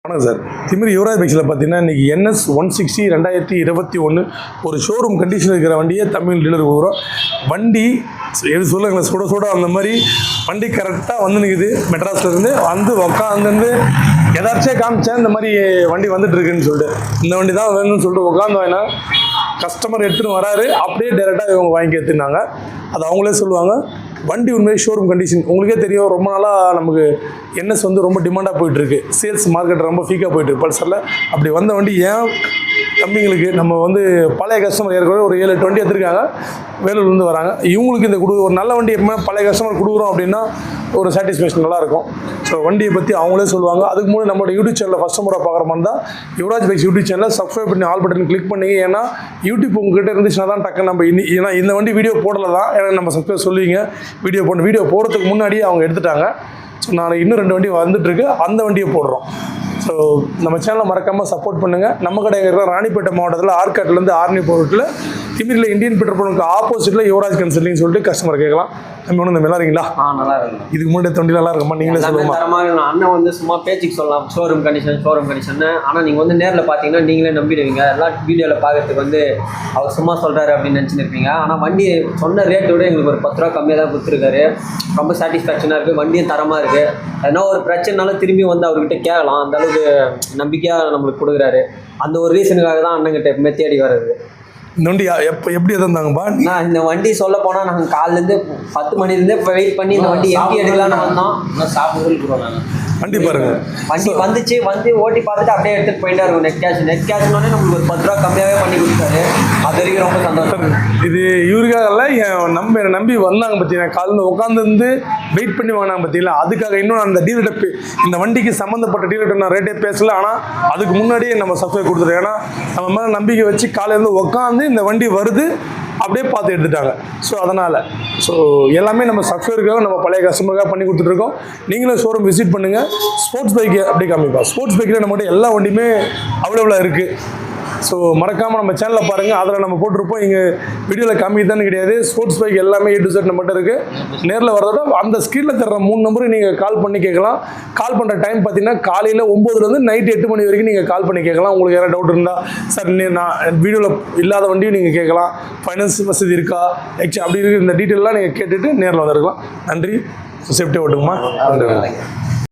வணக்கம் சார். திமிரி யுவராஜ் பைக்ஸில் பார்த்தீங்கன்னா இன்றைக்கி NS 160 2021 ஒரு ஷோரூம் கண்டிஷன் இருக்கிற வண்டியை தமிழ் டீலர் போகிறோம். வண்டி எது சொல்லுங்களேன், சுட சுட அந்த மாதிரி வண்டி கரெக்டாக வந்து நிற்குது. மெட்ராஸ்லேருந்து வந்து உட்காந்து எதாச்சும் காமிச்சேன் இந்த மாதிரி வண்டி வந்துட்டுருக்குன்னு சொல்லிட்டு இந்த வண்டி தான் வேணும்னு சொல்லிட்டு உட்காந்து வாங்கினா கஸ்டமர் எடுத்துகிட்டு வராரு. அப்படியே டேரெக்டாக இவங்க வாங்கி எடுத்துனாங்க. அது அவங்களே சொல்லுவாங்க. வண்டி உண்மையை ஷோரூம் கண்டிஷன் உங்களுக்கே தெரியும். ரொம்ப நாளாக நமக்கு NS வந்து ரொம்ப டிமாண்டாக போயிட்டுருக்கு. சேல்ஸ் மார்க்கெட் ரொம்ப ஃபீக்காக போயிட்டுருக்கு பல்சரில். அப்படி வந்த வண்டி ஏன் தம்பிங்களுக்கு நம்ம வந்து பழைய கஸ்டமர் ஏற்கனவே ஒரு 7-8 வண்டி எடுத்துருக்காங்க, வேலூர்லேருந்து வராங்க. இவங்களுக்கு இந்த ஒரு நல்ல வண்டி எப்பவுமே பழைய கஸ்டமர் கொடுக்குறோம் அப்படின்னா ஒரு சாட்டிஸ்ஃபேக்ஷன் நல்லாயிருக்கும். ஸோ வண்டியை பற்றி அவங்களே சொல்லுவாங்க. அதுக்கு முன்னாடி நம்மளோட யூடியூப் சேனலில் ஃபஸ்ட் முறை பார்க்குற மாதிரி தான் யுவராஜ் பைக்ஸ் யூடியூப் சேனலில் சப்ஸ்கிரைப் பண்ணி ஆல் பட்டன் கிளிக் பண்ணிங்க. ஏன்னா யூடியூப் உங்ககிட்ட இருந்துச்சுன்னா தான் டக்குன்னு நம்ம ஏன்னா இந்த வண்டி வீடியோ போடல தான் ஏன்னா நம்ம சப்ஸ்கிரைப் சொல்லுவீங்க. வீடியோ போடுறதுக்கு முன்னாடியே அவங்க எடுத்துட்டாங்க. ஸோ நான் இன்னும் 2 வண்டி வந்துட்டுருக்கு, அந்த வண்டியை போடுறோம். ஸோ நம்ம சேனலை மறக்காமல் சப்போர்ட் பண்ணுங்கள். நம்ம கடை இருக்கிற ராணிப்பேட்டை மாவட்டத்தில் ஆர்காட்லேருந்து ஆர்னி போர்ட்டில் திமிரியில் இந்தியன் பெட்ரோல் பங்க் ஆப்போசிட்டில் யுவராஜ் கன்சல்டிங் சொல்லிட்டு கஸ்டமர் கேட்கலாம். நம்ம ஒன்று நல்லா இருக்கீங்களா? நல்லா இருக்கு. இதுக்கு முன்னாடி தொண்டி நல்லா இருக்குமா? நீங்களே சொல்லுமா? அண்ணன் வந்து சும்மா பேச்சுக்கு சொல்லலாம் ஷோரூம் கண்டிஷன். ஆனால் நீங்கள் வந்து நேரில் பார்த்தீங்கன்னா நீங்களே நம்பிடுவீங்க. எல்லாம் வீடியோவில் பார்க்கறதுக்கு வந்து அவர் சும்மா சொல்கிறாரு அப்படின்னு நினச்சிருப்பீங்க. ஆனால் வண்டி சொன்ன ரேட்டை விட எங்களுக்கு ஒரு 10 ரூபா கம்மியாக தான் கொடுத்துருக்காரு. ரொம்ப சாட்டிஸ்ஃபேக்ஷனாக இருக்குது. வண்டியும் தரமாக இருக்குது. எதனா ஒரு பிரச்சனைனாலும் திரும்பி வந்து அவர்கிட்ட கேட்கலாம். அந்த அளவுக்கு நம்பிக்கையாக நம்மளுக்கு கொடுக்குறாரு. அந்த ஒரு ரீசனுக்காக தான் அண்ணங்கிட்ட எப்பவுமே தேடி வர்றது. இந்த வண்டி எப்படி எதாந்தாங்கப்பா? நான் இந்த வண்டி சொல்ல போனால் நாங்கள் காலிலேருந்து 10 மணிலேருந்தே வெயிட் பண்ணி இந்த வண்டி எப்படி எடுக்கலாம்னு வந்தோம். இன்னும் சாப்பிடுறோம். நாங்கள் வண்டி பாருங்க, வண்டி வந்து ஓட்டி பார்த்துட்டு அப்படியே எடுத்துகிட்டு போயிட்டே இருக்கும். நெட் கேஷ்னோடனே நம்மளுக்கு ஒரு 10 ரூபா கம்மியாகவே பண்ணி கொடுத்தாரு. அது வரைக்கும் ரொம்ப சந்தோஷம். இது இவருக்காக இல்லை, என்னை நம்பி வந்தாங்க பார்த்தீங்கன்னா, காலில் உட்காந்துருந்து வெயிட் பண்ணி வாங்கினாங்க பார்த்தீங்களா. அதுக்காக இன்னும் அந்த டீலர்கிட்ட இந்த வண்டிக்கு சம்மந்தப்பட்ட டீலர்கிட்ட நான் ரேட்டே பேசலை. ஆனால் அதுக்கு முன்னாடியே நம்ம சப்ஸ்கிரைப் கொடுத்துருவோம். ஏன்னா நம்ம மேலே நம்பிக்கை வச்சு காலையிலேருந்து உட்காந்து இந்த வண்டி வருது அப்படியே பார்த்து எடுத்துட்டாங்க. ஸோ அதனால் எல்லாமே நம்ம சப்ஸ்கிரைபருக்காக நம்ம பழைய கஸ்டமருக்காக பண்ணி கொடுத்துட்ருக்கோம். நீங்களும் ஷோரூம் விசிட் பண்ணுங்கள். ஸ்போர்ட்ஸ் பைக்கு அப்படி காமிப்பா. ஸ்போர்ட்ஸ் பைக்கில் நம்மகிட்ட எல்லா வண்டியுமே அவைலபிளாக இருக்குது. ஸோ மறக்காமல் நம்ம சேனலில் பாருங்கள். அதில் நம்ம போட்டிருப்போம். இங்கே வீடியோவில் காமிதான்னு கிடையாது. ஸ்போர்ட்ஸ் பைக் எல்லாமே A to Z நம்மகிட்ட இருக்குது. நேரில் வரதோட அந்த ஸ்க்ரீனில் தர்ற 3 நம்பருக்கு நீங்கள் கால் பண்ணி கேட்கலாம். கால் பண்ணுற டைம் பார்த்தீங்கன்னா காலையில் 9லேருந்து நைட் 8 மணி வரைக்கும் நீங்கள் கால் பண்ணி கேட்கலாம். உங்களுக்கு யாராவது டவுட் இருந்தால் சார் நான் வீடியோவில் இல்லாத வண்டியும் நீங்கள் கேட்கலாம். ஃபைனான்ஸ் வசதி இருக்கா அப்படி இருக்கிற இந்த டீட்டெயிலெலாம் நீங்கள் கேட்டுட்டு நேரில் வந்துருக்கலாம். நன்றி. சேஃப்டியாக ஓட்டுங்கம்மா. நன்றி.